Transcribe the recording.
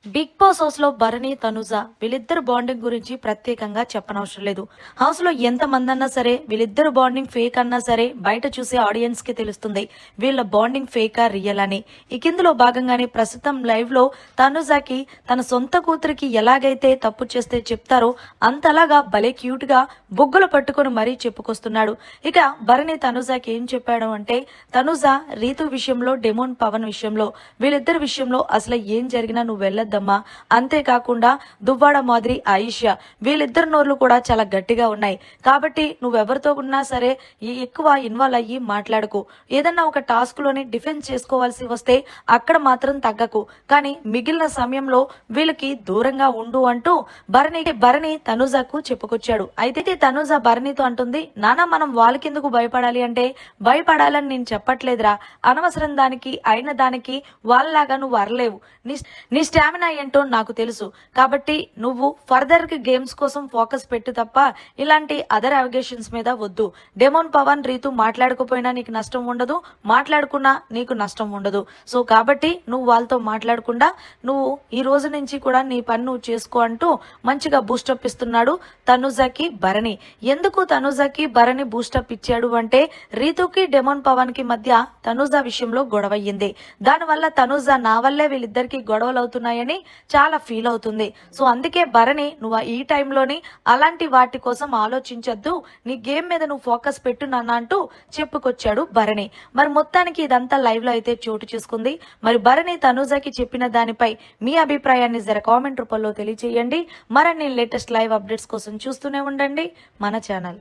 Big boss house లో భరణి తనుజ వీళ్ళిద్దరు bonding గురించి ప్రత్యేకంగా చెప్పనవసరం లేదు. హౌస్ లో ఎంత మంది అన్నా సరే వీళ్ళిద్దరు బాండింగ్ ఫేక్ అన్నా సరే బయట చూసే ఆడియన్స్ కి తెలుస్తుంది వీళ్ళ బాండింగ్ ఫేకా రియల్ అని. ఈ కిందలో భాగంగానే ప్రస్తుతం లైవ్ లో తనుజకి తన సొంత కూతురికి ఎలాగైతే తప్పు చేస్తే చెప్తారో అంతలాగా భలే క్యూట్ గా బొగ్గులు పట్టుకుని మరీ చెప్పుకొస్తున్నాడు. ఇక భరణి తనుజకి ఏం చెప్పాడు అంటే, తనుజ రీతు విషయంలో డెమోన్ పవన్ విషయంలో వీళ్ళిద్దరి విషయంలో అసలు ఏం జరిగినా నువ్వు వెళ్ళొద్దమ్మా. అంతేకాకుండా దువ్వాడ మాదిరి ఆయిషా వీళ్ళిద్దరు నోర్లు కూడా చాలా గట్టిగా ఉన్నాయి కాబట్టి నువ్వెవరితో ఉన్నా సరే ఎక్కువ ఇన్వాల్వ్ అయ్యి మాట్లాడకు. ఏదన్నా ఒక టాస్క్ లోని డిఫెన్స్ చేసుకోవాల్సి వస్తే అక్కడ మాత్రం తగ్గకు, కానీ మిగిలిన సమయంలో వీళ్ళకి దూరంగా ఉండు అంటూ భరణి తనుజకు చెప్పుకొచ్చాడు. అయితే తనుజ భరణితో అంటుంది, నానా మనం వాళ్ళకెందుకు భయపడాలి అంటే, భయపడాలని నేను చెప్పట్లేదురా, అనవసరం దానికి అయిన దానికి వాళ్ళలాగా నువ్వు అరలేవు. నీ స్టామినా ఏంటో నాకు తెలుసు కాబట్టి నువ్వు ఫర్దర్ గేమ్స్ కోసం ఫోకస్ పెట్టు తప్ప ఇలాంటి అదర్ అవగేషన్స్ మీద వద్దు. డెమోన్ పవన్ రీతు మాట్లాడకపోయినా నీకు నష్టం ఉండదు, మాట్లాడుకున్నా నీకు నష్టం ఉండదు. సో కాబట్టి నువ్వు వాళ్ళతో మాట్లాడకుండా నువ్వు ఈ రోజు నుంచి కూడా నీ పని నువ్వు చేసుకో అంటూ మంచిగా బూస్టప్ ఇస్తున్నాడు తనుజకి భరణి. ఎందుకు తనుజకి భరణి బూస్టప్ ఇచ్చాడు అంటే, రీతుకి డెమోన్ పవన్ కి మధ్య తనుజ విషయంలో గొడవ అయ్యింది. దానివల్ల తనుజ నా వల్లే వీళ్ళిద్దరికి గొడవలు అవుతున్నాయని చాలా ఫీల్ అవుతుంది. సో అందుకే భరణి నువ్వు ఈ టైంలోని అలాంటి వాటి కోసం ఆలోచించొద్దు, నీ గేమ్ మీద నువ్వు ఫోకస్ పెట్టు నాన్న అంటూ చెప్పుకొచ్చాడు భరణి. మరి మొత్తానికి ఇదంతా లైవ్ లో అయితే చోటు చేసుకుంది. మరి భరణి తనుజకి చెప్పిన దానిపై మీ అభిప్రాయాన్ని జర కామెంట్ రూపంలో తెలియజేయండి. మరిన్ని లేటెస్ట్ లైవ్ అప్డేట్స్ కోసం చూస్తూనే ఉండండి మన ఛానల్.